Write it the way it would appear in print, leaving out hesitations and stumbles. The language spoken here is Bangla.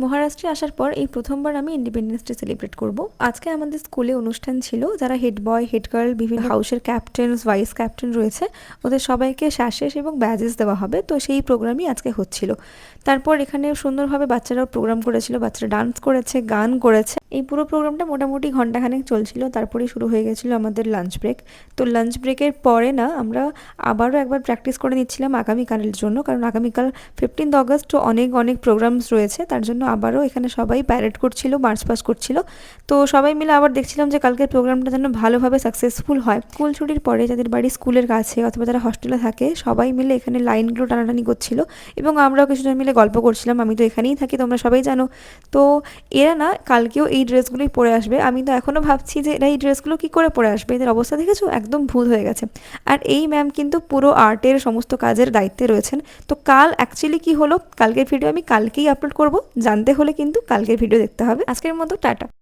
মহারাষ্ট্রে আসার পর এই প্রথমবার আমি ইন্ডিপেন্ডেন্স ডে সেলিব্রেট করব। আজকে আমাদের স্কুলে অনুষ্ঠান ছিল, যারা হেড বয় হেড গার্ল বিভিন্ন হাউসের ক্যাপ্টেন ভাইস ক্যাপ্টেন রয়েছে ওদের সবাইকে শ্যাশেস এবং ব্যাজেস দেওয়া হবে, তো সেই প্রোগ্রামই আজকে হচ্ছিল। তারপর এখানে সুন্দরভাবে বাচ্চারাও প্রোগ্রাম করেছিল, বাচ্চারা ডান্স করেছে, গান করেছে। এই পুরো প্রোগ্রামটা মোটামুটি ঘন্টাখানেক চলছিল, তারপরে শুরু হয়ে গেছিলো আমাদের লাঞ্চ ব্রেক। তো লাঞ্চ ব্রেকের পরে না আমরা আবারও একবার প্র্যাকটিস করে নিচ্ছিলাম আগামীকালের জন্য, কারণ আগামীকাল 15 অগস্ট অনেক অনেক প্রোগ্রামস রয়েছে, তার জন্য আবারও এখানে সবাই প্যারেড করছিল, মার্চ পাস করছিল। তো সবাই মিলে আবার দেখছিলাম যে কালকের প্রোগ্রামটা যেন ভালোভাবে সাকসেসফুল হয়। স্কুল ছুটির পরে যাদের বাড়ি স্কুলের কাছে অথবা যারা হস্টেলে থাকে সবাই মিলে এখানে লাইনগুলো টানাটানি করছিল এবং আমরাও কিছুজন মিলে গল্প করছিলাম। আমি তো এখানেই থাকি, তোমরা সবাই জানো। তো এরা না কালকেও এই ড্রেসগুলোই পরে আসবে। আমি তো এখনও ভাবছি যে এরা এই ড্রেসগুলো কী করে পরে আসবে, এদের অবস্থা দেখেছো, একদম ভূত হয়ে গেছে। আর এই ম্যাম কিন্তু পুরো আর্টের সমস্ত কাজের দায়িত্বে রয়েছেন। তো কাল অ্যাকচুয়ালি কি হলো, কালকের ভিডিও আমি কালকেই আপলোড করব, জানতে হলে কিন্তু কালকের ভিডিও দেখতে হবে। আজকের মতো টাটা।